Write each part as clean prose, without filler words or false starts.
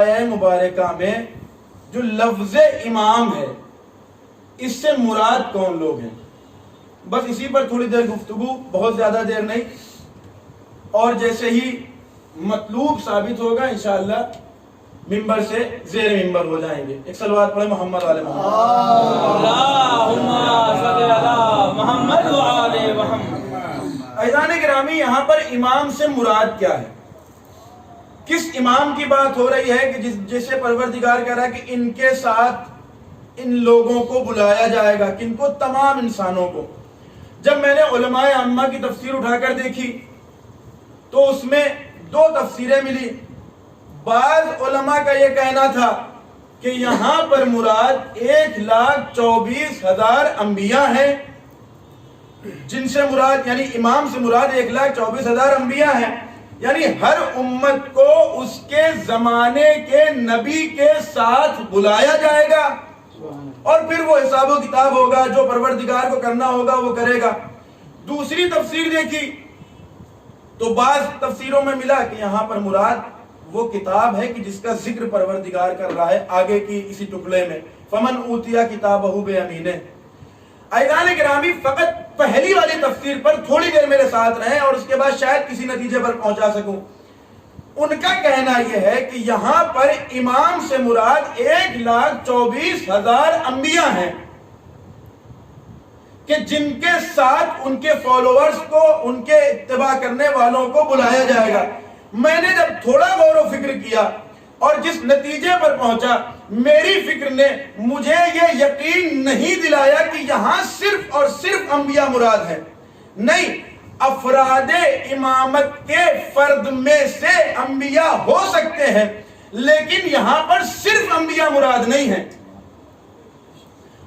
مبارکہ میں جو لفظ امام ہے اس سے مراد کون لوگ ہیں؟ بس اسی پر تھوڑی دیر گفتگو، بہت زیادہ دیر نہیں، اور جیسے ہی مطلوب ثابت ہوگا انشاءاللہ ممبر سے زیر ممبر ہو جائیں گے۔ ایک صلوات پڑھیں محمد علی محمد۔ اللہم صلی علی محمد و آل محمد۔ عزیزان گرامی، یہاں پر امام سے مراد کیا ہے؟ کس امام کی بات ہو رہی ہے کہ جسے پروردگار کہہ رہا ہے کہ ان کے ساتھ ان لوگوں کو بلایا جائے گا؟ کن کو؟ تمام انسانوں کو۔ جب میں نے علماء عامہ کی تفسیر اٹھا کر دیکھی تو اس میں دو تفسیریں ملی۔ بعض علماء کا یہ کہنا تھا کہ یہاں پر مراد 1,24,000 انبیاء ہیں، جن سے مراد یعنی امام سے مراد 1,24,000 انبیاء ہیں، یعنی ہر امت کو اس کے زمانے کے نبی کے ساتھ بلایا جائے گا اور پھر وہ حساب و کتاب ہوگا، جو پروردگار کو کرنا ہوگا وہ کرے گا۔ دوسری تفسیر دیکھی تو بعض تفسیروں میں ملا کہ یہاں پر مراد وہ کتاب ہے کہ جس کا ذکر پروردگار کر رہا ہے آگے کی اسی ٹکڑے میں، فمن اوتیا کتابہ بیمینہ۔ عزیزان گرامی، فقط پہلی والی تفسیر پر تھوڑی دیر میرے ساتھ رہیں اور اس کے بعد شاید کسی نتیجے پر پہنچا سکوں۔ ان کا کہنا یہ ہے کہ یہاں پر امام سے مراد 1,24,000 انبیاء ہیں کہ جن کے ساتھ ان کے فالوورز کو، ان کے اتباع کرنے والوں کو بلایا جائے گا۔ میں نے جب تھوڑا غور و فکر کیا اور جس نتیجے پر پہنچا، میری فکر نے مجھے یہ یقین نہیں دلایا کہ یہاں صرف اور صرف انبیاء مراد ہیں۔ نہیں، افراد امامت کے فرد میں سے انبیاء ہو سکتے ہیں، لیکن یہاں پر صرف انبیاء مراد نہیں ہیں۔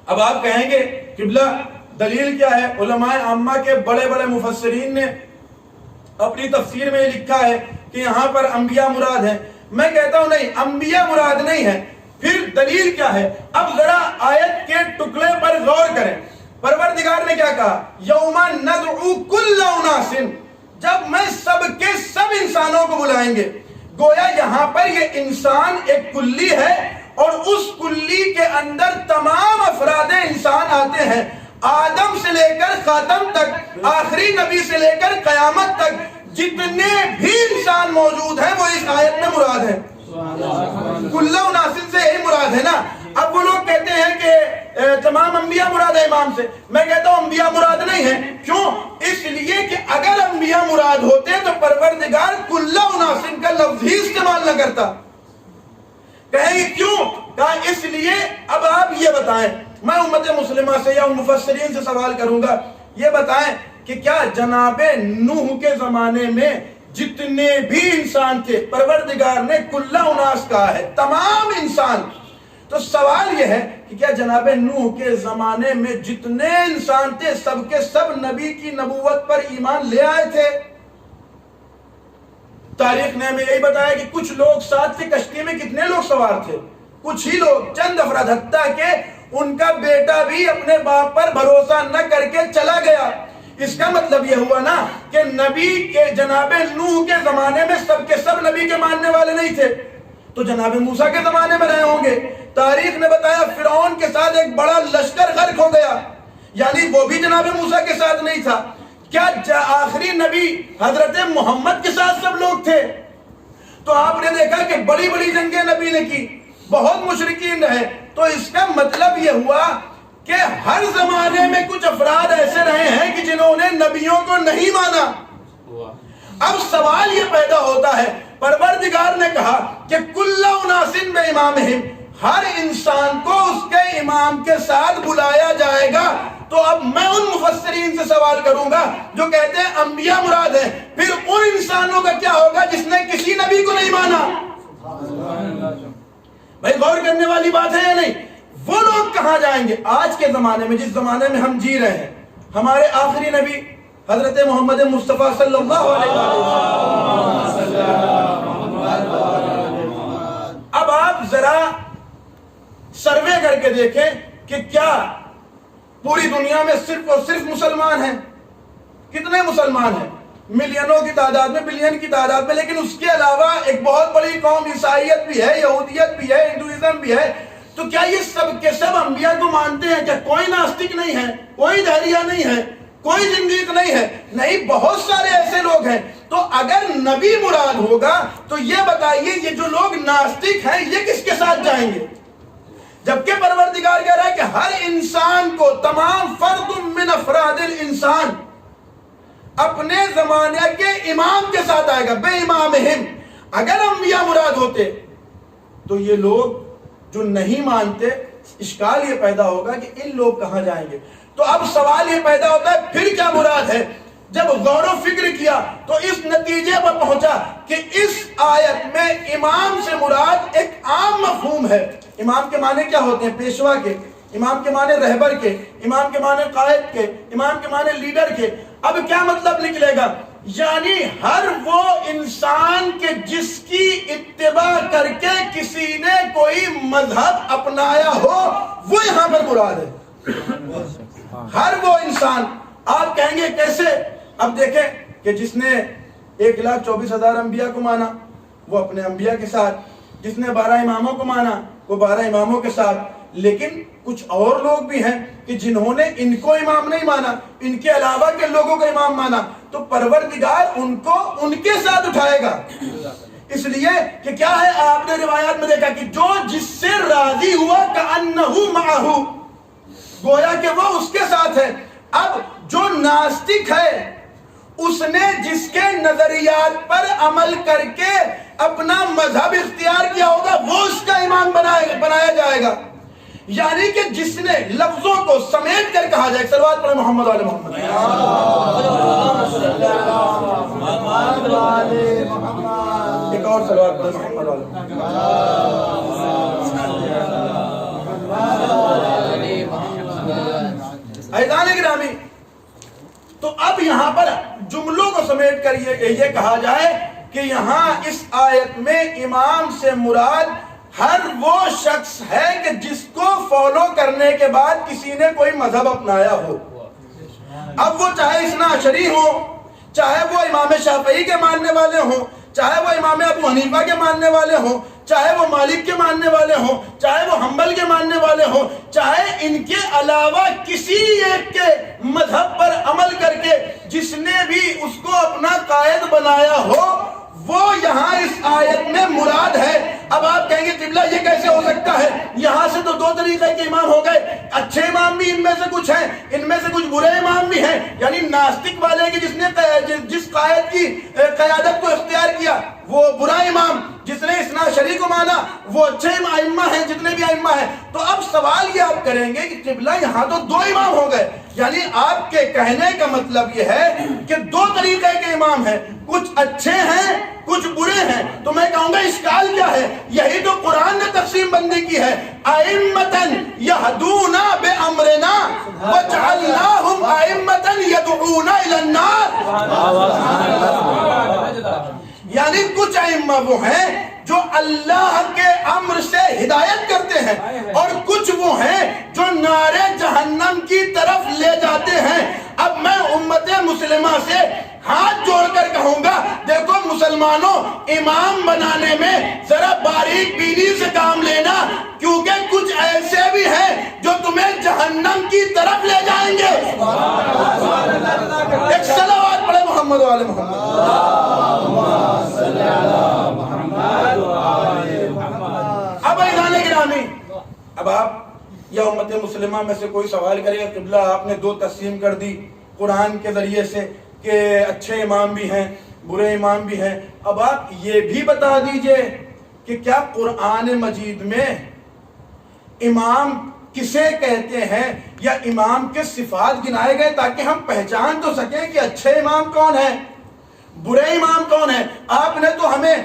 اب آپ کہیں گے قبلہ دلیل کیا ہے؟ علماء عامہ کے بڑے بڑے مفسرین نے اپنی تفسیر میں لکھا ہے کہ یہاں پر انبیاء مراد ہیں۔ میں کہتا ہوں نہیں، انبیاء مراد نہیں ہے۔ پھر دلیل کیا ہے؟ اب ذرا آیت کے ٹکڑے پر غور کریں۔ پروردگار نے کیا کہا؟ یوم ندعو کل اناس، جب میں سب کے سب انسانوں کو بلائیں گے۔ گویا یہاں پر یہ انسان ایک کلی ہے اور اس کلی کے اندر تمام افراد انسان آتے ہیں، آدم سے لے کر خاتم تک، آخری نبی سے لے کر قیامت تک جتنے بھی انسان موجود ہیں وہ اس آیت میں مراد ہیں۔ کل اناس سے یہی مراد ہے نا۔ اب وہ لوگ کہتے ہیں کہ تمام انبیاء مراد ہے امام سے۔ میں کہتا ہوں انبیاء مراد نہیں ہیں۔ کیوں؟ اس لیے کہ اگر انبیاء مراد ہوتے تو پروردگار کل اناس کا لفظ ہی استعمال نہ کرتا۔ کہیں گے کیوں؟ کہا اس لیے اب آپ یہ بتائیں، میں امت مسلمہ سے یا مفسرین سے سوال کروں گا، یہ بتائیں کہ کیا جناب نوح کے زمانے میں جتنے بھی انسان تھے پروردگار نے کل اناس کہا ہے، تمام انسان؟ تو سوال یہ ہے کہ کیا جناب نوح کے زمانے میں جتنے انسان تھے سب کے سب نبی کی نبوت پر ایمان لے آئے تھے؟ تاریخ نے ہمیں یہی بتایا کہ کچھ لوگ ساتھ تھے، کشتی میں کتنے لوگ سوار تھے؟ کچھ ہی لوگ، چند افراد، حتیٰ کہ ان کا بیٹا بھی اپنے باپ پر بھروسہ نہ کر کے چلا گیا۔ اس کا مطلب یہ ہوا نا کہ نبی کے جناب نوح کے زمانے میں سب کے سب نبی کے ماننے والے نہیں تھے، تو جناب موسیٰ کے زمانے میں رہے ہوں گے۔ تاریخ نے بتایا فرعون کے ساتھ ایک بڑا لشکر غرق ہو گیا، یعنی وہ بھی جناب موسیٰ کے ساتھ نہیں تھا۔ کیا آخری نبی حضرت محمد کے ساتھ سب لوگ تھے؟ تو آپ نے دیکھا کہ بڑی بڑی جنگیں نبی نے کی، بہت مشرکین رہے۔ تو اس کا مطلب یہ ہوا کہ ہر زمانے میں کچھ افراد ایسے رہے ہیں کہ جنہوں نے نبیوں کو نہیں مانا۔ اب سوال یہ پیدا ہوتا ہے، پروردگار نے کہا کہ کل اناس بامامہم، ہر انسان کو اس کے امام کے ساتھ بلایا جائے گا۔ تو اب میں ان مفسرین سے سوال کروں گا جو کہتے ہیں انبیاء مراد ہیں، پھر ان انسانوں کا کیا ہوگا جس نے کسی نبی کو نہیں مانا؟ بھائی غور کرنے والی بات ہے یا نہیں؟ وہ لوگ کہاں جائیں گے؟ آج کے زمانے میں، جس زمانے میں ہم جی رہے ہیں، ہمارے آخری نبی حضرت محمد مصطفیٰ صلی اللہ علیہ وسلم۔ اب آپ ذرا سروے کر کے دیکھیں کہ کیا پوری دنیا میں صرف اور صرف مسلمان ہیں؟ کتنے مسلمان ہیں؟ ملینوں کی تعداد میں، بلین کی تعداد میں، لیکن اس کے علاوہ ایک بہت بڑی قوم عیسائیت بھی ہے، یہودیت بھی ہے، ہندوازم بھی ہے، تو کیا یہ سب کے سب انبیاء کو مانتے ہیں؟ کیا کوئی ناستک نہیں ہے، کوئی دہریہ نہیں ہے، کوئی زندیق نہیں ہے؟ نہیں، بہت سارے ایسے لوگ ہیں۔ تو اگر نبی مراد ہوگا تو یہ بتائیے یہ جو لوگ ناستک ہیں یہ کس کے ساتھ جائیں گے؟ جبکہ پروردگار کہہ رہا ہے کہ ہر انسان کو، تمام فرد من افراد الانسان اپنے زمانے کے امام کے ساتھ آئے گا، بے امامہم۔ اگر انبیاء مراد ہوتے تو یہ لوگ جو نہیں مانتے، اشکال یہ پیدا ہوگا کہ ان لوگ کہاں جائیں گے؟ تو اب سوال یہ پیدا ہوتا ہے پھر کیا مراد ہے؟ جب غور و فکر کیا تو اس نتیجے پر پہنچا کہ اس آیت میں امام سے مراد ایک عام مفہوم ہے۔ امام کے معنی کیا ہوتے ہیں؟ پیشوا کے، امام کے معنی رہبر کے، امام کے معنی قائد کے، امام کے معنی لیڈر کے۔ اب کیا مطلب نکلے گا؟ یعنی ہر وہ انسان کے جس کی اتباع کر کے کسی نے کوئی مذہب اپنایا ہو، وہ یہاں پر مراد ہے۔ ہر وہ انسان۔ آپ کہیں گے کیسے؟ اب دیکھیں کہ جس نے 1,24,000 انبیاء کو مانا وہ اپنے انبیاء کے ساتھ، جس نے 12 اماموں کو مانا وہ 12 اماموں کے ساتھ، لیکن کچھ اور لوگ بھی ہیں کہ جنہوں نے ان کو امام نہیں مانا، ان کے علاوہ کے لوگوں کو امام مانا، تو پروردگار ان کو ان کے ساتھ اٹھائے گا۔ اس لیے کہ کیا ہے، آپ نے روایات میں دیکھا کہ جو جس سے راضی ہوا کأنہ معہ، گویا کہ وہ اس کے ساتھ ہے۔ اب جو ناستک ہے اس نے جس کے نظریات پر عمل کر کے اپنا مذہب اختیار کیا ہوگا وہ اس کا امام بنایا جائے گا۔ یعنی کہ جس نے لفظوں کو سمیٹ کر کہا جائے، صلوات پڑھیں محمد والے محمد، ایک اور صلوات پڑھیں محمد والے عزیزان گرامی۔ تو اب یہاں پر جملوں کو سمیٹ کر یہ کہا جائے کہ یہاں اس آیت میں امام سے مراد ہر وہ شخص ہے کہ جس کو فالو کرنے کے بعد کسی نے کوئی مذہب اپنایا ہو۔ اب وہ چاہے اثنا عشری ہو، چاہے وہ امام شافعی کے ماننے والے ہوں، چاہے وہ امام ابو حنیفہ کے ماننے والے ہوں، چاہے وہ مالک کے ماننے والے ہوں، چاہے وہ حنبل کے ماننے والے ہوں، چاہے ان کے علاوہ کسی ایک کے مذہب پر عمل کر کے جس نے بھی اس کو اپنا قائد بنایا ہو، وہ یہاں اس آیت میں مراد ہے۔ اب آپ کہیں گے قبلہ یہ کیسے ہو سکتا ہے؟ یہاں سے تو دو طریقے کے امام ہو گئے، اچھے امام بھی ان میں سے کچھ ہیں، ان میں سے کچھ برے امام بھی ہیں۔ یعنی ناستک والے کی جس نے جس قائد کی قیادت کو اختیار کیا وہ برا امام، جس نے اثنا عشری کو مانا وہ اچھے ائمہ ہیں، جتنے بھی ائمہ ہیں۔ تو اب سوال یہ آپ کریں گے کہ قبلہ یہاں تو دو امام ہو گئے، یعنی آپ کے کہنے کا مطلب یہ ہے کہ دو طریقے کے امام ہیں، کچھ اچھے ہیں کچھ برے ہیں۔ تو میں کہوں گا اشکال کیا ہے؟ یہی تو قرآن نے تقسیم بندی کی ہے، ائمۃً یہدون بامرنا وجعلناہم ائمۃً یدعون الی النار۔ یعنی کچھ ائمہ وہ ہیں جو اللہ کے امر سے ہدایت کرتے ہیں، اور کچھ وہ ہیں جو نار جہنم کی طرف لے جاتے ہیں۔ اب میں امت مسلمہ سے ہاتھ جوڑ کر کہوں گا، دیکھو مسلمانوں، امام بنانے میں ذرا باریک بینی سے کام لینا، کیونکہ کچھ ایسے بھی ہیں جو تمہیں جہنم کی طرف لے جائیں گے۔ ایک صلوات پڑھے محمد والے محمد۔ اب ایزان گرامی، اب آپ یا امت مسلمہ میں سے کوئی سوال کرے گا قبلہ آپ نے دو تقسیم کر دی قرآن کے ذریعے سے کہ اچھے امام بھی ہیں برے امام بھی ہیں، اب آپ یہ بھی بتا دیجئے کہ کیا قرآن مجید میں امام کسے کہتے ہیں یا امام کے صفات گنائے گئے تاکہ ہم پہچان تو سکیں کہ اچھے امام کون ہیں برے امام کون ہیں؟ آپ نے تو ہمیں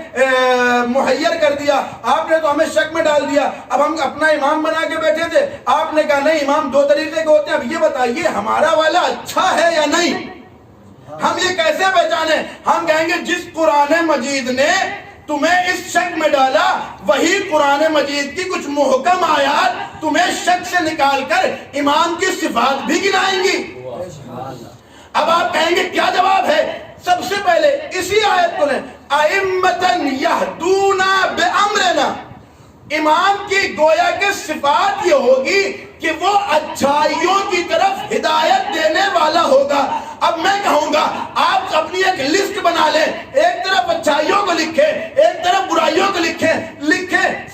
محیر کر دیا، آپ نے تو ہمیں شک میں ڈال دیا۔ اب ہم اپنا امام بنا کے بیٹھے تھے، آپ نے کہا نہیں امام دو طریقے کے ہوتے ہیں۔ اب یہ بتائیے ہمارا والا اچھا ہے یا نہیں؟ ہم یہ کیسے پہچانیں؟ ہم کہیں گے جس قرآن مجید نے تمہیں اس شک میں ڈالا وہی قرآن مجید کی کچھ محکم آیات تمہیں شک سے نکال کر امام کی صفات بھی گنائیں گی۔ اب آپ کہیں گے کیا جواب ہے؟ سب سے پہلے اسی آیت کو لیں، ائمۃً یہدونا بامرنا، امام کی گویا کے صفات یہ ہوگی کہ وہ اچھائیوں کی طرف ہدایت دینے والا ہوگا۔ اب میں کہوں گا آپ اپنی ایک لسٹ بنا لیں، ایک طرف اچھائیوں کو لکھیں، ایک طرف برائیوں کو لکھیں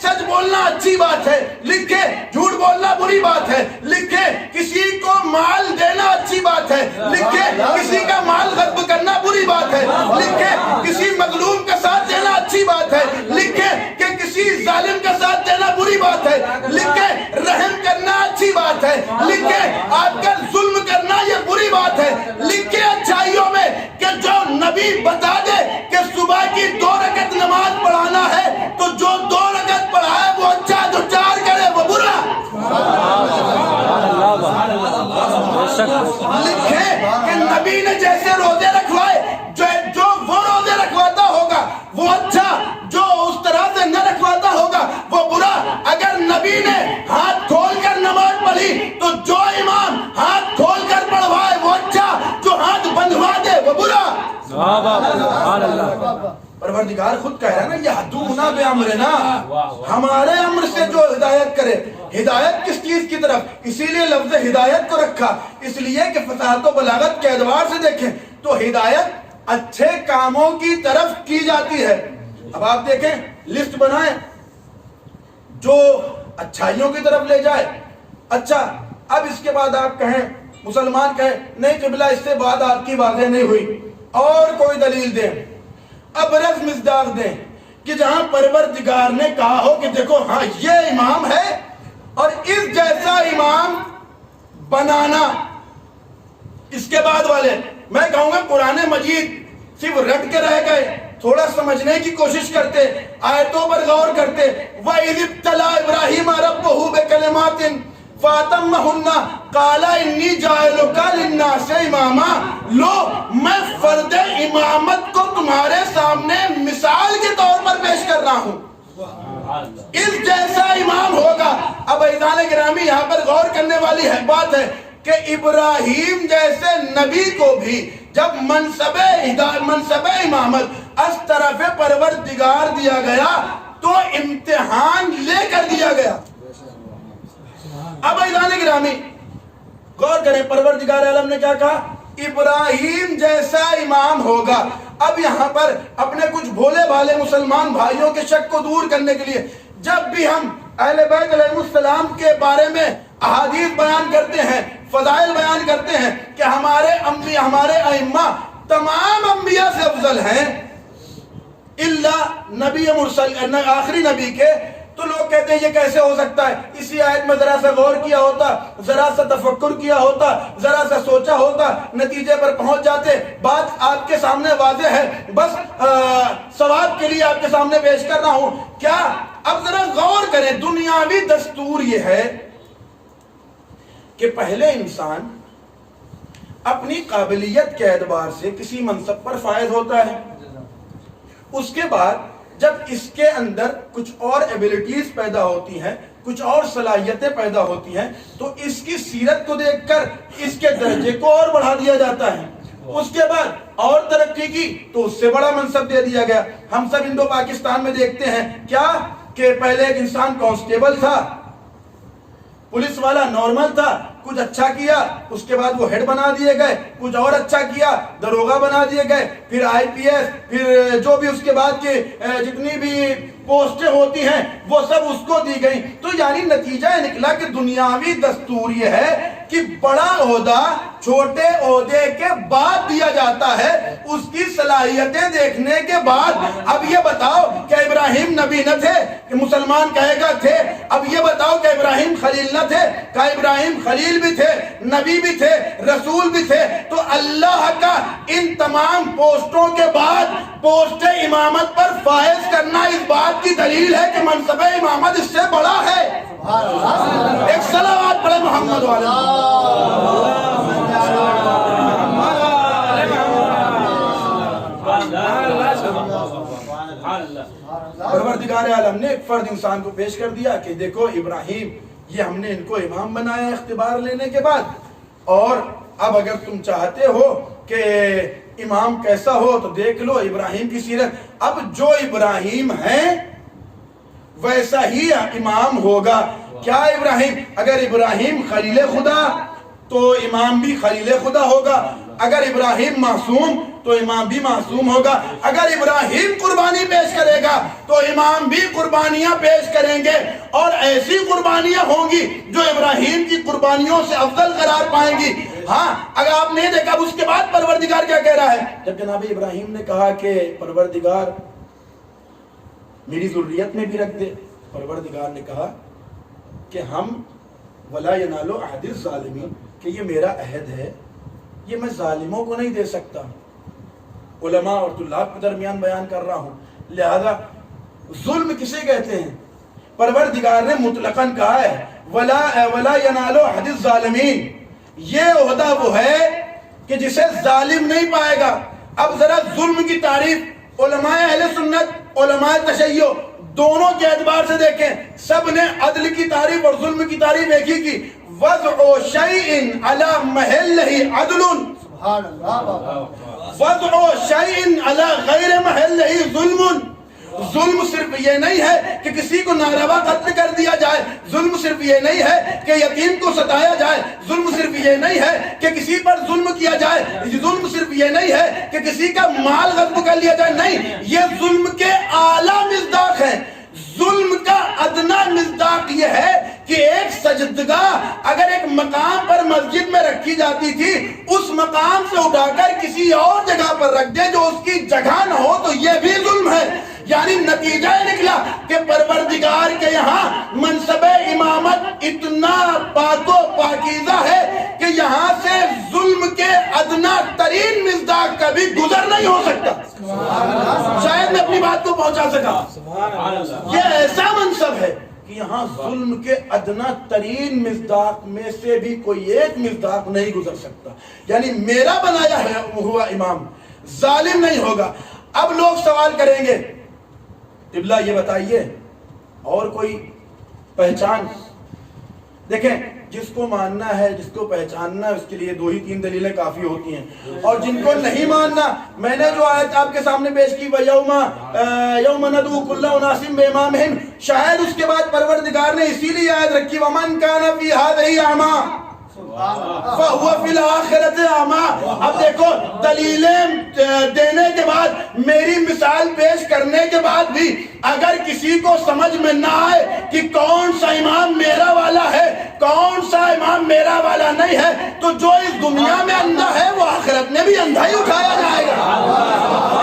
سچ بولنا اچھی بات ہے، لکھیں جھوٹ بولنا بری بات ہے، لکھیں کسی کو مال دینا اچھی بات ہے، لکھیں کسی کا مال غصب کرنا بری بات ہے، لکھیں کسی مظلوم کا ساتھ دینا اچھی بات ہے، لکھیں کہ کسی ظالم کا ساتھ دینا بری بات ہے، لکھیں رحم کرنا اچھی بات ہے، لکھیں آپ کا ظلم کرنا یہ بری بات ہے، لکھیں اچھائیوں میں کہ جو نبی بتا دے کہ صبح کی 2 رکعت نماز پڑھانا ہے تو جو 2 رکعت پڑھائے وہ اچھا، جو 4 کرے وہ برا۔ لکھیں کہ نبی نے جیسے روزے رکھوائے جو وہ روزے رکھواتا ہوگا وہ اچھا، جو اس طرح سے نہ رکھواتا ہوگا وہ برا۔ اگر نبی نے ہاتھ کھول کر نماز پڑھی تو جو امام ہاتھ کھول کر پڑھوائے وہ اچھا، جو ہاتھ بندھوا دے وہ برا۔ پروردگار خود کہہ رہا ہے نا یہدونا بامرنا، ہمارے امر سے جو ہدایت کرے۔ ہدایت کس چیز کی طرف؟ اسی لیے لفظ ہدایت کو رکھا، اس لیے کہ فصاحت و بلاغت کے اعتبار سے دیکھیں تو ہدایت اچھے کاموں کی طرف کی جاتی ہے۔ اب آپ دیکھیں لسٹ بنائیں جو اچھائیوں کی طرف لے جائے۔ اچھا اب اس کے بعد آپ کہیں، مسلمان کہیں نہیں قبلہ اس سے بات آپ کی واضح نہیں ہوئی، اور کوئی دلیل دیں، ابرز مصداق دیں کہ جہاں پروردگار نے کہا ہو کہ دیکھو ہاں یہ امام ہے اور اس جیسا امام بنانا۔ اس کے بعد والے میں کہوں گا قرآن مجید صرف رٹ کے رہ گئے، تھوڑا سمجھنے کی کوشش کرتے، آیتوں پر غور کرتے۔ وَإِذِ ابْتَلَىٰ إِبْرَاهِيمَ رَبُّهُ بِكَلِمَاتٍ فَأَتَمَّهُنَّ قَالَ إِنِّي جَاعِلُكَ لِلنَّاسِ إِمَامًا، لو میں فرض امامت کو تمہارے سامنے مثال کے طور پر پیش کر رہا ہوں، اس جیسا امام ہوگا۔ اب عزیزان گرامی یہاں پر غور کرنے والی بات ہے کہ ابراہیم جیسے نبی کو بھی جب منصب امامت اس طرف پروردگار دیا گیا تو امتحان لے کر دیا گیا۔ اب عزیزان گرامی غور کریں، پروردگار عالم نے کیا کہا؟ ابراہیم جیسا امام ہوگا۔ اب یہاں پر اپنے کچھ بھولے بھالے مسلمان بھائیوں کے شک کو دور کرنے کے لیے جب بھی ہم اہل بیت علیہ السلام کے بارے میں احادیث بیان کرتے ہیں، فضائل بیان کرتے ہیں کہ ہمارے ائمہ تمام انبیاء سے افضل ہیں الا نبی مرسل، آخری نبی کے، تو لوگ کہتے ہیں یہ کیسے ہو سکتا ہے؟ اسی آیت میں ذرا سا غور کیا ہوتا، ذرا سا تفکر کیا ہوتا، ذرا سا سوچا ہوتا، نتیجے پر پہنچ جاتے۔ بات آپ کے سامنے واضح ہے، بس ثواب کے لیے آپ کے سامنے پیش کر رہا ہوں۔ کیا اب ذرا غور کریں، دنیاوی دستور یہ ہے کہ پہلے انسان اپنی قابلیت کے اعتبار سے کسی منصب پر فائز ہوتا ہے، اس کے بعد جب اس کے اندر کچھ اور ایبیلٹیز پیدا ہوتی ہیں، کچھ اور صلاحیتیں پیدا ہوتی ہیں، تو اس کی سیرت کو دیکھ کر اس کے درجے کو اور بڑھا دیا جاتا ہے۔ اس کے بعد اور ترقی کی تو اس سے بڑا منصب دے دیا گیا۔ ہم سب انڈو پاکستان میں دیکھتے ہیں کیا کہ پہلے ایک انسان کانسٹیبل تھا، پولیس والا نارمل تھا، کچھ اچھا کیا اس کے بعد وہ ہیڈ بنا دیے گئے، کچھ اور اچھا کیا دروغہ بنا دیے گئے، پھر آئی پی ایس، پھر جو بھی اس کے بعد کے جتنی بھی پوسٹیں ہوتی ہیں وہ سب اس کو دی گئی۔ تو یعنی نتیجہ یہ نکلا کہ دنیاوی دستور یہ ہے کہ بڑا عہدہ چھوٹے عہدے کے بعد دیا جاتا ہے، اس کی صلاحیتیں دیکھنے کے بعد۔ اب یہ بتاؤ کہ ابراہیم نبی نہ تھے کہ مسلمان کہے گا تھے؟ اب یہ بتاؤ کہ ابراہیم خلیل نہ تھے؟ کہ ابراہیم خلیل بھی تھے، نبی بھی تھے، رسول بھی تھے۔ تو اللہ کا ان تمام پوسٹوں کے بعد پوسٹ امامت پر فائز کرنا اس بات کی دلیل ہے کہ منصب امامت اس سے بڑا ہے۔ ایک صلوات پڑھے محمد والے۔ پروردگار عالم نے ایک فرد انسان کو پیش کر دیا کہ دیکھو ابراہیم، یہ ہم نے ان کو امام بنایا اختبار لینے کے بعد، اور اب اگر تم چاہتے ہو کہ امام کیسا ہو تو دیکھ لو ابراہیم کی سیرت. اب جو ابراہیم ہیں ویسا ہی امام ہوگا. کیا ابراہیم؟ اگر ابراہیم خلیل خدا تو امام بھی خلیل خدا ہوگا. اگر ابراہیم معصوم تو امام بھی معصوم ہوگا. اگر ابراہیم قربانی پیش کرے گا تو امام بھی قربانیاں پیش کریں گے, اور ایسی قربانیاں ہوں گی جو ابراہیم کی قربانیوں سے افضل قرار پائیں گی. ہاں اگر آپ نے دیکھا اس کے بعد پروردگار کیا کہہ رہا ہے؟ جب جناب ابراہیم نے کہا کہ پروردگار میری ذریت میں بھی رکھ دے, پروردگار نے کہا کہ ہم وَلَا يَنَالُ عَهْدِ الظَّالِمِينَ, کہ یہ میرا عہد ہے, یہ میں ظالموں کو نہیں دے سکتا. علماء اور طلاب کے درمیان بیان کر رہا ہوں. لہذا ظلم کسے کہتے ہیں؟ پروردگار نے مطلقاً کہا ہے وَلَا يَنَالُ عَهْدِ الظَّالِمِينَ, یہ عہدہ وہ ہے کہ جسے ظالم نہیں پائے گا. اب ذرا ظلم کی تعریف علماء اہل سنت, علماء تشیع دونوں کے اعتبار سے دیکھیں, سب نے عدل کی تعریف اور ظلم کی تعریف ایک ہی کی. وَضْعُ شَيْءٍ عَلَى مَحِلِّهِ عَدْلٌ وَضْعُ شَيْءٍ عَلَى غَيْرِ مَحِلِّهِ ظُلْمٌ. ظلم صرف یہ نہیں ہے کہ کسی کو ناروا قتل کر دیا جائے, ظلم صرف یہ نہیں ہے کہ یتیم کو ستایا جائے, ظلم صرف یہ نہیں ہے کہ کسی پر ظلم کیا جائے, ظلم صرف یہ نہیں ہے کہ کسی کا مال غصب کر لیا جائے. نہیں, یہ ظلم کے اعلیٰ مصداق ہیں. ظلم کا ادنا مصداق یہ ہے کہ ایک سجدگاہ اگر ایک مقام پر مسجد میں رکھی جاتی تھی, اس مقام سے اٹھا کر کسی اور جگہ پر رکھ دے جو اس کی جگہ نہ ہو, تو یہ بھی ظلم ہے. یعنی نتیجہ نکلا کہ پروردگار کے یہاں منصب امامت اتنا پاک و پاکیزہ ہے کہ یہاں سے ظلم کے ادنا ترین مصداق کا بھی گزر نہیں ہو سکتا. شاید میں اپنی بات کو پہنچا سکا. یہ ایسا منصب ہے کہ یہاں ظلم کے ادنا ترین مصداق میں سے بھی کوئی ایک مصداق نہیں گزر سکتا. یعنی میرا بنایا ہوا امام ظالم نہیں ہوگا. اب لوگ سوال کریں گے قبلہ یہ بتائیے اور کوئی پہچان. دیکھیں, جس کو ماننا ہے, جس کو پہچاننا ہے, اس کے لیے 2 ہی 3 دلیلیں کافی ہوتی ہیں. اور جن کو نہیں ماننا, میں نے جو آیت آپ کے سامنے پیش کی یوم ندعو کل اناس بامامہم, شاید اس کے بعد پروردگار نے اسی لیے آیت رکھی ومن کان فی ہذہ اعمیٰ فہو فی الآخرۃ اعمیٰ. اب دیکھو, دلیلیں دینے کے بعد, میری مثال پیش کرنے کے بعد بھی اگر کسی کو سمجھ میں نہ آئے کہ کون سا امام میرا والا ہے, کون سا امام میرا والا نہیں ہے, تو جو اس دنیا میں اندھا ہے وہ آخرت میں بھی اندھا ہی اٹھایا جائے گا.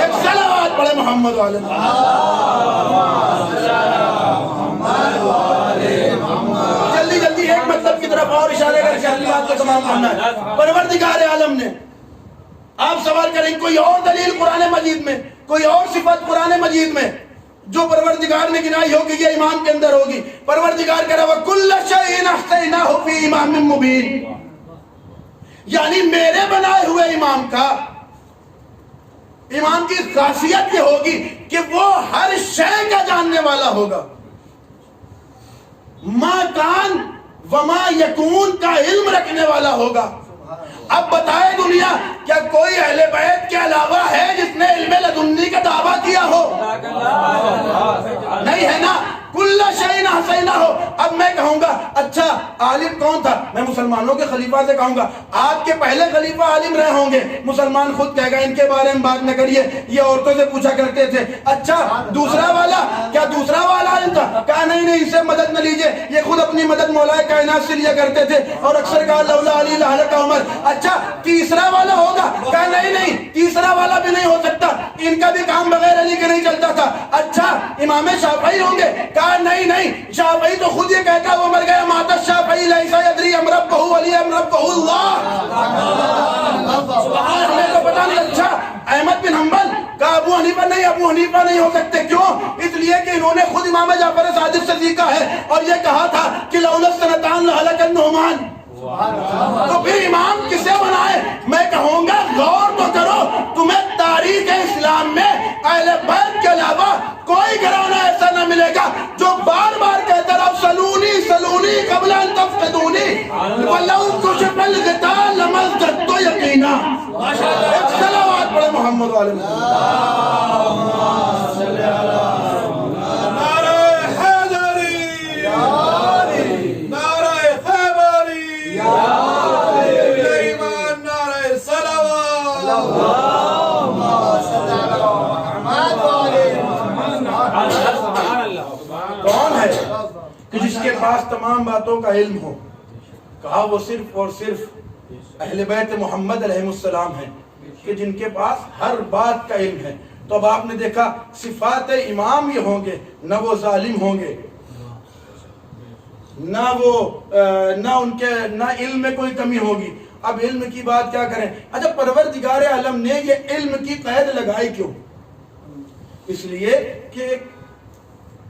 ایک صلوات پڑھے محمد والے جلدی جلدی ایک مطلب کی طرف اور اشارے کر کے اگلی بات کو تمام کرنا ہے. پروردگار عالم نے, آپ سوال کریں کوئی اور دلیل قرآن مجید میں, کوئی اور صفت قرآن مجید میں جو پروردگار نے گنائی ہو کہ یہ امام کے اندر ہوگی. پروردگار کہہ رہا وَكُلَّ شَيْءٍ أَحْصَيْنَاهُ فِي إِمَامٍ مُبِينٍ, یعنی میرے بنائے ہوئے امام کا, امام کی خاصیت یہ ہوگی کہ وہ ہر شے کا جاننے والا ہوگا. ما کان وما یکون کا علم رکھنے والا ہوگا. اب بتائے دنیا, کیا کوئی اہل بیت کے علاوہ ہے جس نے علم لدنی کا دعویٰ کیا ہو؟ نہیں ہے نا. کل شیء احصیناہ. اب میں کہوں گا اچھا عالم کون تھا, میں مسلمانوں کے خلیفہ سے کہوں گا آپ کے پہلے خلیفہ عالم رہے ہوں گے. مسلمان خود کہے گا ان کے بارے میں بات نہ کریے, یہ عورتوں سے پوچھا کرتے تھے. اچھا دوسرا والا, کیا دوسرا والا عالم تھا؟ کہا نہیں نہیں, اسے مدد نہ لیجیے, یہ خود اپنی مدد مولا کائنات سے لیا کرتے تھے, اور اکثر کہا لولا علی لہلک عمر. اچھا تیسرا والا ہوگا؟ کہا نہیں نہیں, تیسرا والا بھی نہیں ہو سکتا, ان کا بھی کام بغیر علی کے نہیں چلتا تھا. اچھا امام شافعی ہوں گے؟ کہا نہیں نہیں, شافعی تو خود یہ کہتا وہ مر گیا, مات الشافعی لیس یدری ام ربہ ولی ام ربہ اللہ. ہمیں تو پتا نہیں. اچھا احمد بن حنبل؟ کہا ابو حنیفہ نہیں, ابو حنیفہ نہیں ہو سکتے. کیوں؟ اس لیے کہ انہوں نے خود امام جعفر صادق سے سیکھا ہے, اور یہ کہا تھا کہ لولا السنتان لہلک النعمان. تو پھر امام کسے بنائے؟ میں کہوں گا غور تو کرو, تمہیں تاریخ اسلام میں اہل بیت کے علاوہ کوئی گھرانہ ایسا نہ ملے گا جو بار بار کہتا رہا سلونی سلونی قبل ان تفتدونی ولو کشف الغطاء لمزددت یقینا. ایک صلوات پڑھے محمد والے کون ہے کہ جس کے پاس تمام باتوں کا علم ہو؟ کہا وہ صرف اور صرف اہل بیت محمد علیہ السلام ہیں کہ جن کے پاس ہر بات کا علم ہے۔ تو اب آپ نے دیکھا صفات امام یہ ہوں گے، نہ وہ ظالم ہوں گے، نہ ان کے نہ علم میں کوئی کمی ہوگی۔ اب علم کی بات کیا کریں؟ اچھا پروردگار عالم نے یہ علم کی قید لگائی کیوں؟ اس لیے کہ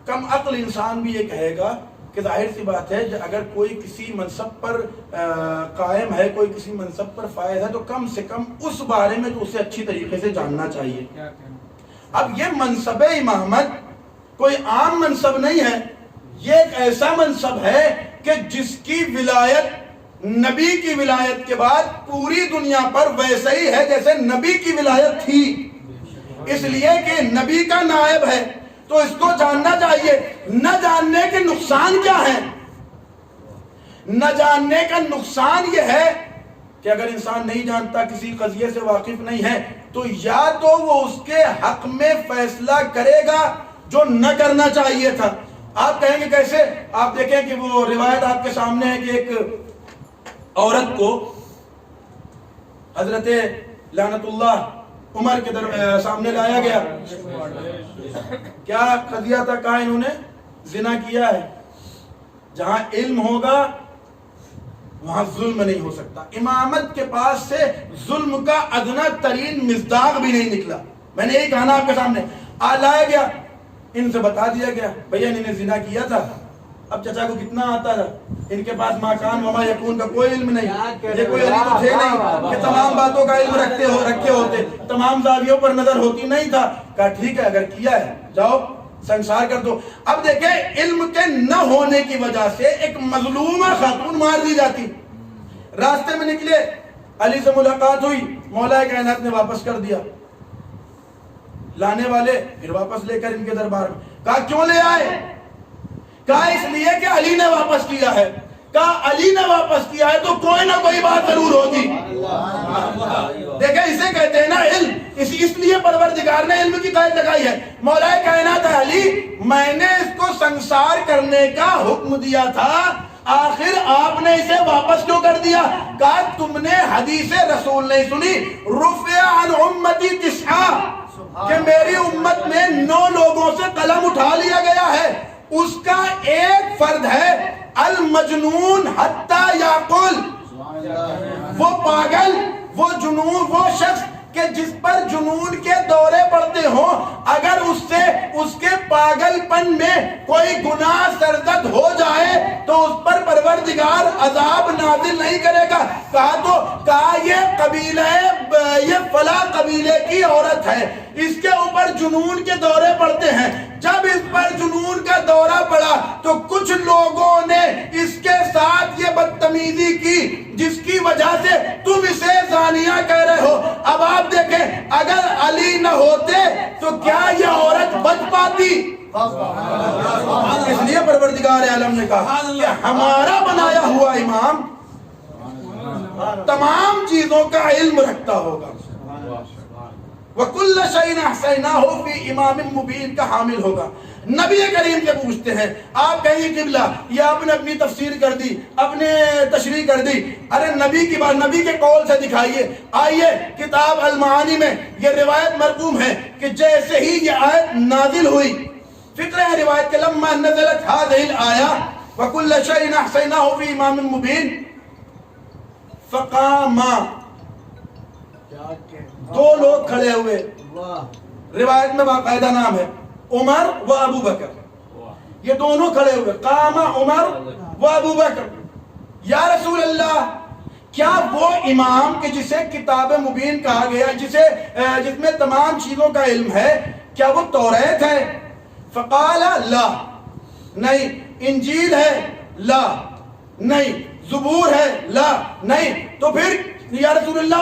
کم عقل انسان بھی یہ کہے گا کہ ظاہر سی بات ہے اگر کوئی کسی منصب پر قائم ہے، کوئی کسی منصب پر فائز ہے تو کم سے کم اس بارے میں تو اسے اچھی طریقے سے جاننا چاہیے۔ اب یہ منصب امامت کوئی عام منصب نہیں ہے، یہ ایک ایسا منصب ہے کہ جس کی ولایت نبی کی ولایت کے بعد پوری دنیا پر ویسے ہی ہے جیسے نبی کی ولایت تھی، اس لیے کہ نبی کا نائب ہے تو اس کو جاننا چاہیے۔ نہ جاننے کے نقصان کیا ہے؟ نہ جاننے کا نقصان یہ ہے کہ اگر انسان نہیں جانتا، کسی قضیے سے واقف نہیں ہے، تو یا تو وہ اس کے حق میں فیصلہ کرے گا جو نہ کرنا چاہیے تھا۔ آپ کہیں گے کیسے؟ آپ دیکھیں کہ وہ روایت آپ کے سامنے ہے کہ ایک عورت کو حضرت لعنت اللہ عمر کے سامنے لایا گیا۔ کیا قضیہ تھا؟ کہا انہوں نے زنا کیا ہے۔ جہاں علم ہوگا وہاں ظلم نہیں ہو سکتا۔ امامت کے پاس سے ظلم کا ادنا ترین مصداق بھی نہیں نکلا۔ میں نے یہی کہا نا آپ کے سامنے، لایا گیا، ان سے بتا دیا گیا بھیا انہوں نے زنا کیا تھا۔ اب چچا کو کتنا آتا تھا؟ ان کے پاس ماکان وما یکون کا کوئی علم نہیں، یہ کوئی علی تو تھے نہیں کہ تمام باتوں کا علم رکھے ہوتے، تمام زاویوں پر نظر ہوتی نہیں تھا۔ کہا ٹھیک ہے اگر کیا ہے جاؤ سنسار کر دو۔ اب دیکھیں علم کے نہ ہونے کی وجہ سے ایک مظلومہ خاتون مار دی جاتی۔ راستے میں نکلے، علی سے ملاقات ہوئی، مولا کائنات نے واپس کر دیا۔ لانے والے پھر واپس لے کر ان کے دربار میں، کہا کیوں لے آئے؟ کہا اس لیے کہ علی نے واپس کیا ہے۔ کہا علی نے واپس کیا ہے تو کوئی نہ کوئی بات ضرور ہوگی۔ دیکھیں اسے کہتے ہیں نا علم، اس لیے پروردگار نے علم کی قید لگائی ہے۔ مولا کائنات علی، میں نے اس کو سنسار کرنے کا حکم دیا تھا، آخر آپ نے اسے واپس کیوں کر دیا؟ کہا تم نے حدیث رسول نہیں سنی، رفع عن امتی تسعہ، کہ میری امت میں 9 لوگوں سے قلم اٹھا لیا گیا ہے، اس کا ایک فرد ہے المجنون حتی یعقل، وہ پاگل، وہ جنون، وہ شخص کہ جس پر جنون کے دورے پڑتے ہوں، اگر اس کے پاگل پن میں کوئی گناہ سرزد ہو جائے تو اس پر پروردگار عذاب نازل نہیں کرے گا۔ کہا یہ فلاں قبیلے کی عورت ہے، اس کے اوپر جنون کے دورے پڑتے ہیں، جب اس پر جنون کا دورہ پڑا تو کچھ لوگوں نے اس کے ساتھ یہ بدتمیزی کی جس کی وجہ سے تم اسے زانیہ کہہ رہے ہو۔ اب آپ دیکھیں اگر علی نہ ہوتے تو کیا یہ عورت بچ پاتی؟ اس لیے پروردگار عالم نے کہا کہ ہمارا بنایا ہوا امام تمام چیزوں کا علم رکھتا ہوگا، وَكُلَّ شَيْءٍ أَحْصَيْنَاهُ فِي إِمَامٍ مُبِينٍ کا حامل ہوگا۔ نبی کریم سے پوچھتے ہیں، آپ کہیں قبلہ، یا آپ نے اپنی تفسیر کر دی، اپنے تشریح کر دی، ارے نبی کی بات نبی کے قول سے دکھائیے۔ آئیے کتاب المعانی میں یہ روایت مرقوم ہے کہ جیسے ہی یہ آیت نازل ہوئی، فکر ہے روایت کے لما نزلت هذه الآية وَكُلَّ شَيْءٍ أَحْصَيْنَاهُ فِي إِمَامٍ مُبِينٍ فقاما، 2 لوگ کھڑے ہوئے، روایت میں باقاعدہ نام ہے عمر و ابو بکر، یہ دونوں کھڑے ہوئے، قام عمر و ابو بکر، یا رسول اللہ کیا وہ امام کہ جسے کتاب مبین کہا گیا، جس میں تمام چیزوں کا علم ہے، کیا وہ توریت ہے؟ فقال لا، نہیں۔ انجیل ہے؟ لا، نہیں۔ زبور ہے؟ لا، نہیں۔ تو پھر یا رسول اللہ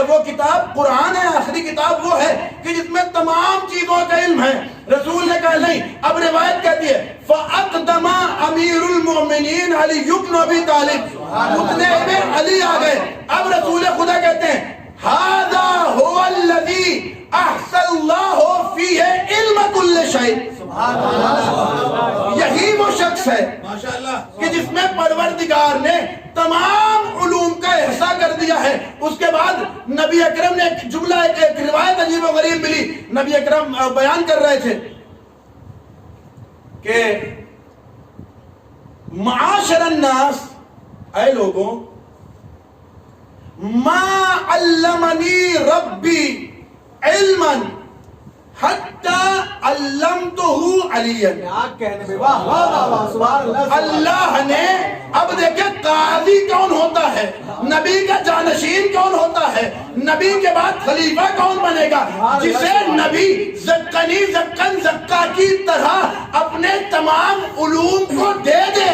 وہ کتاب قرآن ہے، آخری کتاب وہ ہے کہ جس میں تمام چیزوں کا علم ہے۔ رسول نے کہا نہیں، اب روایت کہتی ہے فَأَقْدَمَ أَمِيرُ الْمُؤْمِنِينَ عَلِيُّ بْنُ أَبِي طَالِبٍ، متنے میں علی آ گئے۔ اب رسول خدا کہتے ہیں هَذَا هُوَ الَّذِي أَحْسَنَ اللَّهُ فِيهِ عِلْمَ كُلِّ شَيْءٍ، یہی وہ شخص ہے کہ جس میں پروردگار نے تمام علوم کا احصا کر دیا ہے۔ اس کے بعد نبی اکرم نے ایک جملہ، ایک روایت عجیب و غریب ملی، نبی اکرم بیان کر رہے تھے کہ معاشر الناس، اے لوگوں، ما علمنی ربی علما حتی علمتہ علیا۔ اللہ نے، اب دیکھیں قاضی کون ہوتا ہے، نبی کا جانشین کون ہوتا ہے، نبی کے بعد خلیفہ کون بنے گا، جسے نبی زکانی زکن زکا کی طرح اپنے تمام علوم کو دے دے۔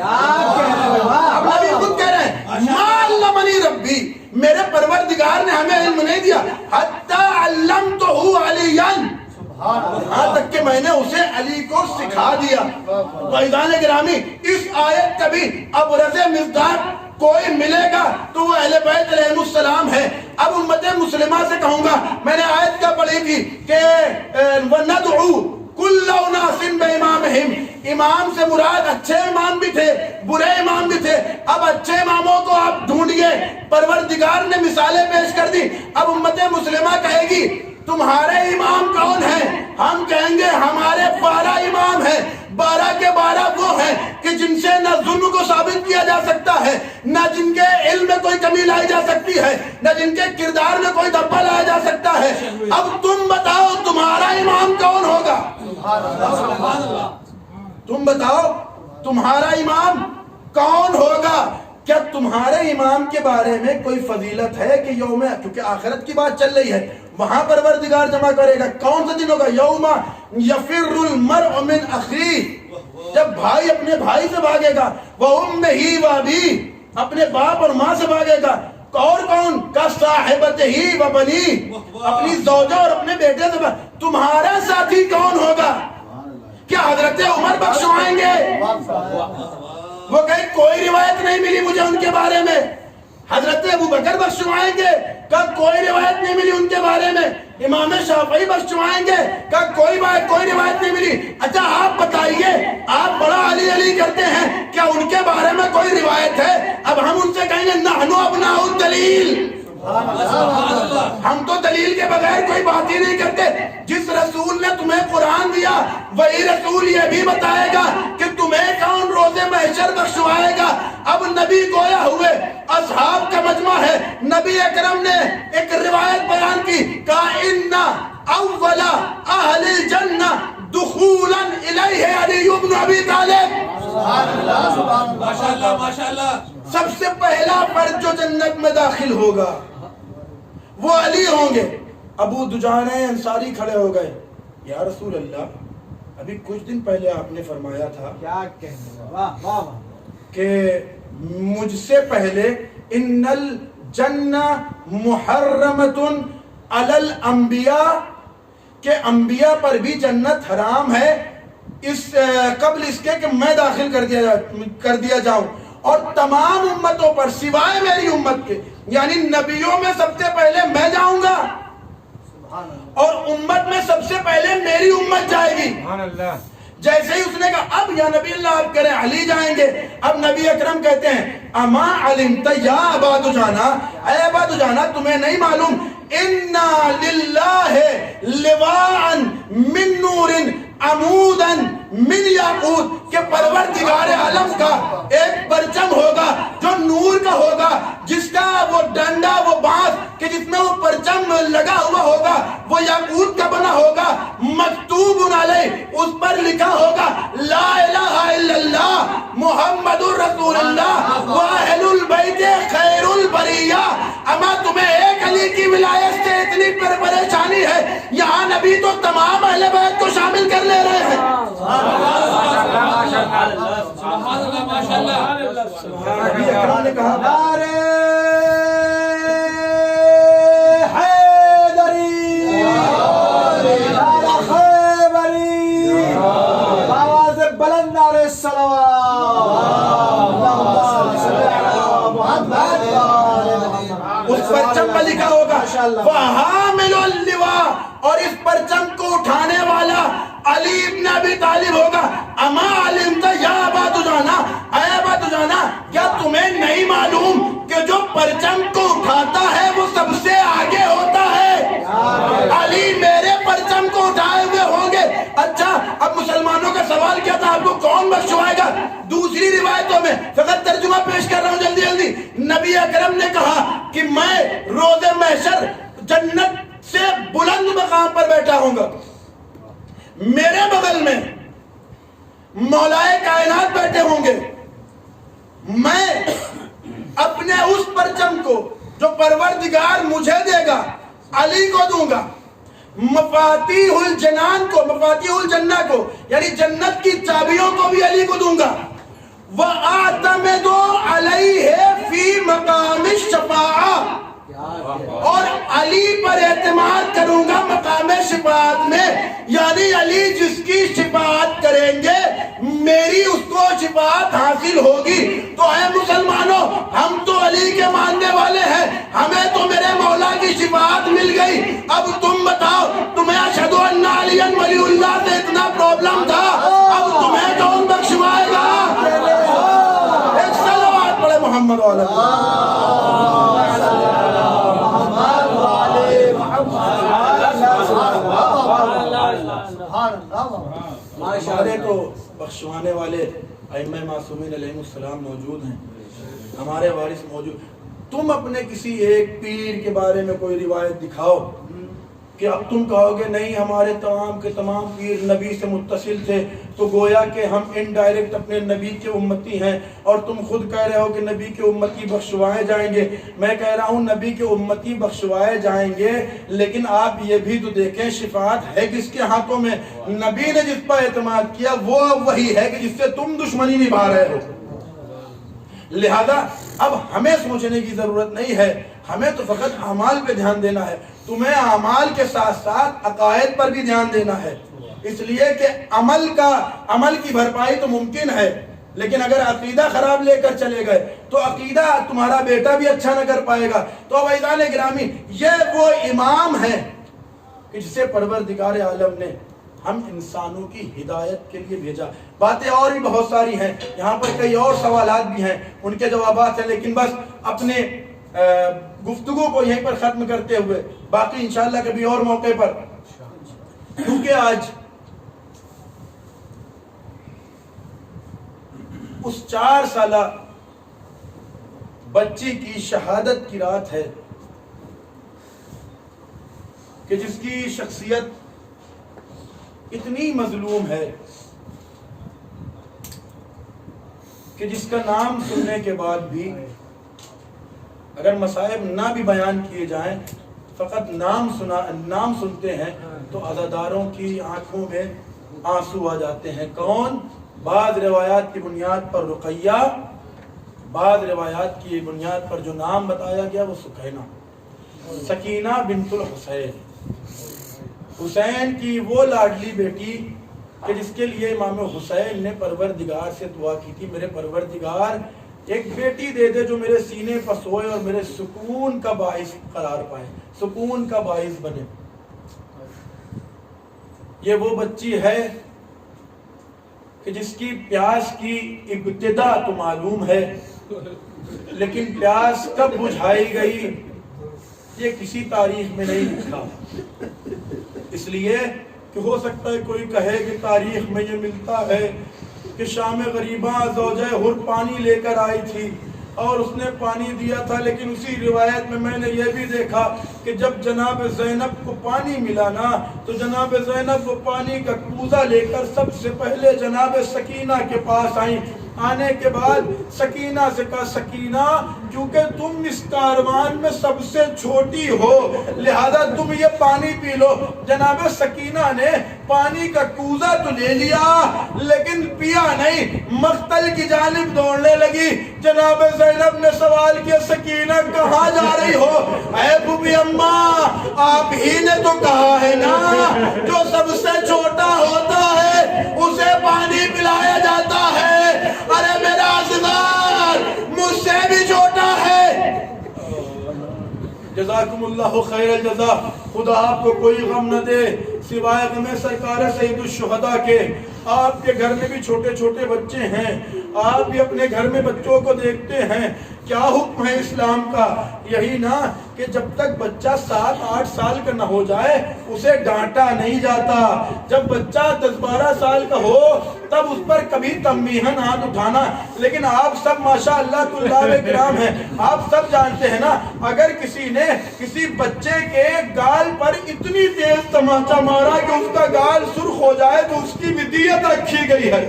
اب نبی خود کہہ رہے ہیں ما علمنی ربی، میرے پروردگار نے ہمیں علم نہیں دیا، حتی علمتہ علیا، یہاں تک کہ میں نے اسے علی کو سکھا دیا۔ فیضان گرامی، اس آیت کا بھی ابرز مصداق کوئی ملے گا تو وہ اہل بیت علیہ السلام ہے۔ اب امت مسلمہ سے کہوں گا، میں نے آیت کا پڑھی تھی کہ وَنَدْعُو كُلَّ أُنَاسٍ بِإِمَامِهِمْ، امام سے مراد اچھے امام بھی تھے، برے امام بھی تھے۔ اب اچھے اماموں کو آپ ڈھونڈیے، پروردگار نے مثالیں پیش کر دی۔ اب امت مسلمہ کہے گی تمہارے امام کون ہیں؟ ہم کہیں گے ہمارے 12 امام ہیں۔ 12 کے 12 وہ ہیں کہ جن سے نہ ظلم کو ثابت کیا جا سکتا ہے، نہ جن کے علم میں کوئی کمی لائی جا سکتی ہے، نہ جن کے کردار میں کوئی دھبا لایا جا سکتا ہے۔ اب تم بتاؤ تمہارا امام کون ہوگا؟ تم بتاؤ تمہارا امام کون ہوگا؟ کیا تمہارے امام کے بارے میں کوئی فضیلت ہے کہ یوم، کیونکہ آخرت کی بات چل رہی ہے، وہاں پروردگار جمع کرے گا، کون سا دن ہوگا؟ یوم یفر المرء من اخیہ، جب بھائی اپنے بھائی سے بھاگے گا، وامہ وابیہ، اپنے باپ اور ماں سے بھاگے گا، اور کون؟ کا صاحبتہ وبنیہ، اپنی زوجہ اور اپنے بیٹے سے بھاگے۔ تمہارا ساتھی کون ہوگا؟ کیا حضرت عمر بخشوائیں گے؟ وہ کہیں کوئی روایت نہیں ملی مجھے ان کے بارے میں۔ حضرت ابو بکر بخشوائیں گے؟ کہ کوئی روایت نہیں ملی ان کے بارے میں۔ امام شافعی بخشوائیں گے؟ کہ کوئی روایت نہیں ملی۔ اچھا آپ بتائیے، آپ بڑا علی علی کرتے ہیں، کیا ان کے بارے میں کوئی روایت ہے؟ اب ہم ان سے کہیں گے نحن ابناء الدلیل، ہم تو دلیل کے بغیر کوئی بات ہی نہیں کرتے۔ جس رسول نے تمہیں قرآن دیا وہی رسول یہ بھی بتائے گا کہ تمہیں کون روز محشر بخشوائے گا۔ اب نبی گویا ہوئے، اصحاب کا مجمع ہے، نبی اکرم نے ایک روایت بیان کی، کہا ان اول اہل الجنہ دخولا الیہ علی بن ابی طالب۔ ماشاءاللہ ماشاءاللہ، سب سے پہلا فرد جو جنت میں داخل ہوگا وہ علی ہوں گے۔ ابو دجانہ انصاری کھڑے ہو گئے، یا رسول اللہ ابھی کچھ دن پہلے آپ نے فرمایا تھا کیا کہنے کہ مجھ سے پہلے ان الجنہ محرمۃ علی الانبیاء، کہ انبیاء پر بھی جنت حرام ہے اس قبل اس کے کہ میں داخل کر دیا جاؤں، اور تمام امتوں پر سوائے میری امت کے، یعنی نبیوں میں سب سے پہلے میں جاؤں گا اور امت میں سب سے پہلے میری امت جائے گی۔ جیسے ہی اس نے کہا اب یا نبی اللہ آپ کریں علی جائیں گے، اب نبی اکرم کہتے ہیں اما علمت یا ابا دجانہ، اے ابا دجانہ تمہیں نہیں معلوم انا للہ لواء من نور عمودا من یاقوت، کہ پروردگار عالم کا ایک پرچم ہوگا جو نور کا ہوگا، جس کا وہ ڈنڈا، وہ بانس کہ جس میں وہ پرچم لگا ہوا ہوگا وہ یاقوت کا بنا ہوگا، مکتوب علیہ، اس پر لکھا ہوگا لا الہ الا اللہ محمد رسول اللہ واہل البیت خیر البریہ۔ اما تمہیں ایک علی کی ولایت سے اتنی پریشانی ہے، یہاں نبی تو تمام اہل بیت کو شامل کر لے رہے ہیں۔ سبحان اللہ ماشاءاللہ۔ نبی اکرم نے کہا نعرہ سوال کیا تھا آپ کو کون بخشوائے گا؟ دوسری روایتوں میں فقط ترجمہ پیش کر رہا ہوں جلدی جلدی. نبی اکرم نے کہا کہ میں روز محشر جنت سے بلند مقام پر بیٹھا ہوں گا، میرے بغل میں مولائے کائنات بیٹھے ہوں گے، میں اپنے اس پرچم کو جو پروردگار مجھے دے گا علی کو دوں گا، مفاتیح الجنان کو، مفاتیح الجنہ کو یعنی جنت کی چابیوں کو بھی علی کو دوں گا. وَآتَمِدُ عَلَيْهِ فِي مَقَامِ الشَّفَاعَةِ، اور علی پر اعتماد کروں گا مقام شفاعت میں، یعنی علی جس کی شفاعت کریں گے میری اس کو شفاعت حاصل ہوگی. تو اے مسلمانوں، ہم تو علی کے ماننے والے ہیں، ہمیں تو میرے مولا کی شفاعت مل گئی. اب تم بتاؤ، تمہیں اشہد ان علی ولی اللہ سے اتنا پرابلم تھا، اب تمہیں کون بخشوائے گا؟ ایک صلوات پڑھے محمد ہمارے تو بخشوانے والے ائمہ معصومین علیہ السلام موجود ہیں، ہمارے وارث موجود. تم اپنے کسی ایک پیر کے بارے میں کوئی روایت دکھاؤ کہ اب تم کہو گے نہیں ہمارے تمام کے تمام پیر نبی سے متصل تھے، تو گویا کہ ہم انڈائریکٹ اپنے نبی کے امتی ہیں، اور تم خود کہہ رہے ہو کہ نبی کے امتی بخشوائے جائیں گے. میں کہہ رہا ہوں نبی کے امتی بخشوائے جائیں گے، لیکن آپ یہ بھی تو دیکھیں شفاعت ہے کس کے ہاتھوں میں؟ نبی نے جس پر اعتماد کیا وہ وہی ہے کہ جس سے تم دشمنی نبھا رہے ہو. لہذا اب ہمیں سوچنے کی ضرورت نہیں ہے، ہمیں تو فقط اعمال پہ دھیان دینا ہے. تمہیں اعمال کے ساتھ ساتھ عقائد پر بھی دھیان دینا ہے، اس لیے کہ عمل کی بھرپائی تو ممکن ہے، لیکن اگر عقیدہ خراب لے کر چلے گئے تو عقیدہ تمہارا بیٹا بھی اچھا نہ کر پائے گا. تو اب عزیزان گرامی، یہ وہ امام ہے کہ جسے پروردگار عالم نے ہم انسانوں کی ہدایت کے لیے بھیجا. باتیں اور بھی بہت ساری ہیں، یہاں پر کئی اور سوالات بھی ہیں، ان کے جوابات ہیں، لیکن بس اپنے گفتگو کو یہیں پر ختم کرتے ہوئے باقی انشاءاللہ کبھی اور موقع پر، کیونکہ آج اس 4 سالہ بچی کی شہادت کی رات ہے کہ جس کی شخصیت اتنی مظلوم ہے کہ جس کا نام سننے کے بعد بھی اگر مصائب نہ بھی بیان کیے جائیں، فقط نام سنتے ہیں تو عزاداروں کی آنکھوں میں آنسو آ جاتے ہیں. کون؟ بعض روایات کی بنیاد پر رقیہ، بعض روایات کی بنیاد پر جو نام بتایا گیا وہ سکینہ بنت الحسین، حسین کی وہ لاڈلی بیٹی کہ جس کے لیے امام حسین نے پروردگار سے دعا کی تھی، میرے پروردگار ایک بیٹی دے دے جو میرے سینے پر سوئے اور میرے سکون کا باعث قرار پائے، سکون کا باعث بنے. یہ وہ بچی ہے کہ جس کی پیاس کی ابتدا تو معلوم ہے، لیکن پیاس کب بجھائی گئی یہ کسی تاریخ میں نہیں لکھا. اس لیے کہ ہو سکتا ہے کوئی کہے کہ تاریخ میں یہ ملتا ہے کہ شام غریباں زوجہ حر پانی لے کر آئی تھی اور اس نے پانی دیا تھا، لیکن اسی روایت میں نے یہ بھی دیکھا کہ جب جناب زینب کو پانی ملا نا تو جناب زینب وہ پانی کا کوزہ لے کر سب سے پہلے جناب سکینہ کے پاس آئیں. آنے کے بعد سکینہ سے کہا سکینہ کیونکہ تم اس کاروان میں سب سے چھوٹی ہو لہذا تم یہ پانی پی لو. جناب سکینہ نے پانی کا کوزہ تو لے لیا لیکن پیا نہیں، مقتل کی جانب دوڑنے لگی. جناب زینب نے سوال کیا سکینہ کہاں جا رہی ہو؟ اے بوبی اماں آپ ہی نے تو کہا ہے نا جو سب سے چھوٹا ہوتا ہے اسے پانی پلایا جاتا ہے. ارے میرا عزیزان مجھ سے بھی چھوٹا ہے. جزاکم اللہ خیر الجزا. خدا آپ کو کوئی غم نہ دے سوائے غم سرکار سید الشہداء کے. آپ کے گھر میں بھی چھوٹے چھوٹے بچے ہیں، آپ بھی اپنے گھر میں بچوں کو دیکھتے ہیں، کیا حکم ہے اسلام کا؟ یہی نا کہ جب تک بچہ 7-8 سال کا نہ ہو جائے اسے ڈانٹا نہیں جاتا، جب بچہ 10-12 سال کا ہو تب اس پر کبھی تنبیہاً ہاتھ اٹھانا۔ لیکن آپ سب ماشاءاللہ طلاب کرام ہیں، آپ سب جانتے ہیں نا، اگر کسی نے کسی بچے کے گال پر اتنی تیز تماچا مارا کہ اس کا گال سرخ ہو جائے تو اس کی بھی دیت رکھی گئی ہے۔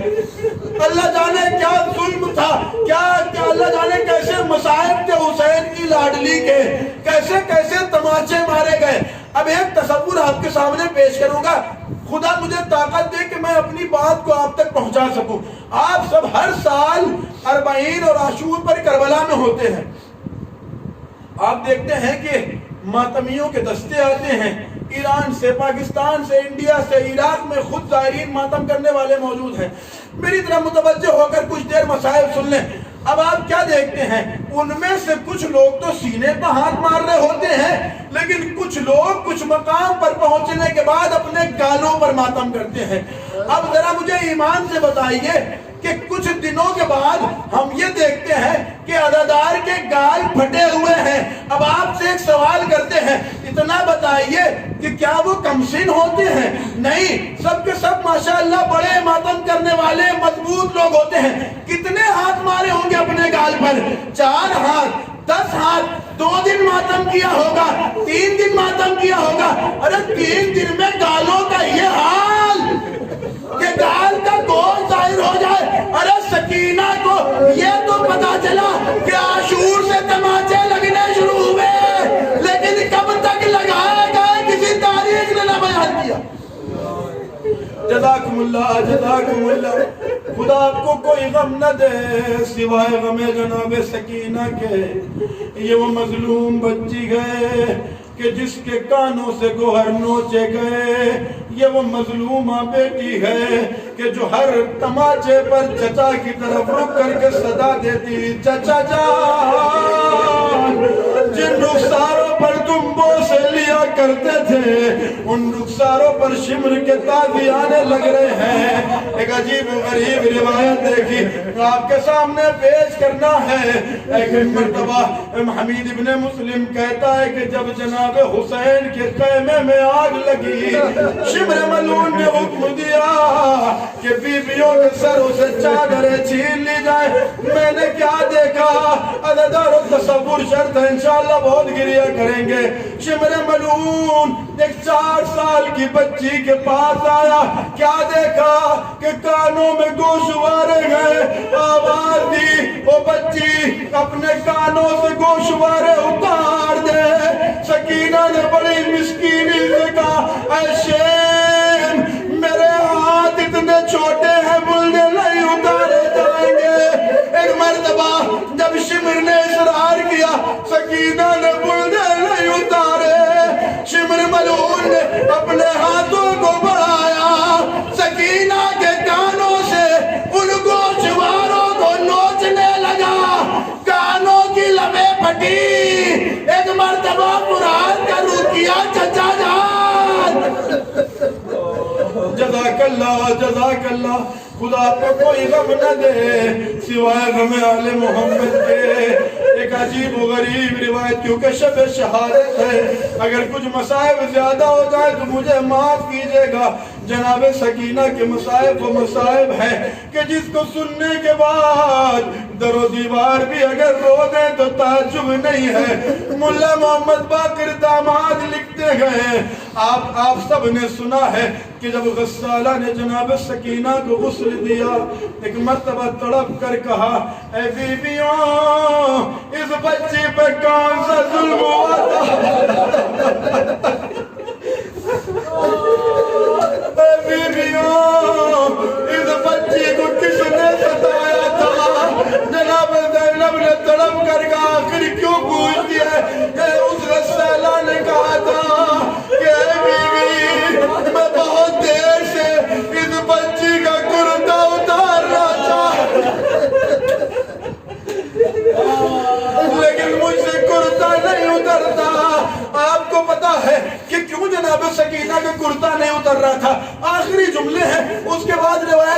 اللہ جانے کیا ظلم تھا، کیا اللہ جانے کیسے مصائب تھے حسین کی لاڈلی کے، کیسے کیسے تماچے مارے گئے۔ اب ایک تصور آپ کے سامنے پیش کروں گا، خدا مجھے طاقت دے کہ میں اپنی بات کو آپ تک پہنچا سکوں۔ آپ سب ہر سال 40 اور عاشور پر کربلا میں ہوتے ہیں، آپ دیکھتے ہیں کہ ماتمیوں کے دستے آتے ہیں، ایران سے، پاکستان سے، انڈیا سے، عراق میں خود زائرین ماتم کرنے والے موجود ہیں۔ میری طرح متوجہ ہو کر کچھ دیر مسائل سن لیں۔ اب آپ کیا دیکھتے ہیں، ان میں سے کچھ لوگ تو سینے پر ہاتھ مار رہے ہوتے ہیں، لیکن کچھ لوگ کچھ مقام پر پہنچنے کے بعد اپنے گالوں پر ماتم کرتے ہیں۔ اب ذرا مجھے ایمان سے بتائیے کہ کچھ دنوں کے بعد ہم یہ دیکھتے ہیں کہ عزادار کے گال پھٹے ہوئے ہیں۔ اب آپ سے ایک سوال کرتے ہیں، اتنا بتائیے کہ کیا وہ کمسن ہوتے ہیں؟ نہیں، سب کے سب ماشاءاللہ بڑے ماتم کرنے والے مضبوط لوگ ہوتے ہیں۔ کتنے ہاتھ مارے ہوں گے اپنے گال پر؟ 4 ہاتھ، 10 ہاتھ، 2 دن ماتم کیا ہوگا، 3 دن ماتم کیا ہوگا۔ ارے 3 دن میں گالوں کا یہ حال کہ گال کا گول ظاہر ہو جائے۔ ارے سکینہ کو یہ تو پتا چلا کہ عاشور سے تماچے لگنے شروع ہوئے، لیکن کب تک لگائے گئے کسی تاریخ نے نہ بیان کیا۔ جزاکم اللہ، جزاکم اللہ۔ خدا آپ کو کوئی غم نہ دے سوائے غم جناب سکینہ کے۔ یہ وہ مظلوم بچی گئے کہ جس کے کانوں سے گوہر نوچے گئے، یہ وہ مظلومہ بیٹی ہے کہ جو ہر تماچے پر چچا کی طرف رک کر کے صدا دیتی، چچا جان۔ جن رخساروں پر تم بوسے لیا کرتے تھے ان رخساروں پر شمر کے تازیانے لگ رہے ہیں۔ ایک عجیب و غریب روایت دیکھی آپ کے سامنے پیش کرنا ہے۔ ایک مرتبہ حمید ابن مسلم کہتا ہے کہ جب جناب حسین کے خیمے میں آگ لگی، شمر ملعون نے حکم دیا کہ بیویوں کے سروں سے چادریں چھین لی جائیں۔ میں نے کیا دیکھا، عزادار و تصور شرط ہے، انشاءاللہ بہت گریہ کریں گے۔ شمر ملعون ایک 4 سال کی بچی کے پاس آیا، کیا دیکھا کہ کانوں میں گوشوارے گئے، آواز دی، او بچی اپنے کانوں سے گوشوارے اتار دے۔ سکینہ نے بڑی مسکینی سے کہا، اے شیم میرے ہاتھ اتنے چھوٹے ہیں بلنے نہیں اتارے جائیں گے۔ ایک مرتبہ جب شمر نے اصرار کیا، سکینہ نے بلنے نہیں اتارے۔ شمر ملعون نے اپنے ہاتھوں کو بڑھایا، سکینہ کے کانوں سے ان گوشواروں کو نوچنے لگا، کانوں کی لبیں پھٹی۔ ایک مرتبہ قرآن کا رکیہ چچا جان۔ جزاک اللہ، جزاک اللہ۔ خدا آپ کو کوئی غم نہ دے سوائے غم آل محمد کے۔ ایک عجیب و غریب روایت، کیونکہ شب شہادت ہے، اگر کچھ مصائب زیادہ ہو جائے تو مجھے معاف کیجئے گا۔ جناب سکینہ کے مصائب وہ مصائب ہیں کہ جس کو سننے کے بعد در و دیوار بھی اگر رو دیں تو تعجب نہیں ہے۔ ملا محمد باقر داماد لکھتے گئے، آپ سب نے سنا ہے کہ جب غسالہ نے جناب سکینہ کو غسل دیا، ایک مرتبہ تڑپ کر کہا، اے بیویوں اس بچی پہ کون سا ظلم ہوا تھا؟ اے بیویوں اس بچی کو کس نے ستایا تھا؟ جناب زینب نے تڑپ کر کہا، آخر کیوں پوچھتی ہے؟ کہ اس غسالہ نے کہا تھا کہ اے بیوی میں بہت دیر سے اس بچی کا کرتا اتار رہا تھا، لیکن مجھ سے کرتا نہیں اترتا۔ آپ کو پتا ہے کہ کیوں جناب سکینہ کا کرتا نہیں اتر رہا تھا؟ آخری جملے ہیں، اس کے بعد روایت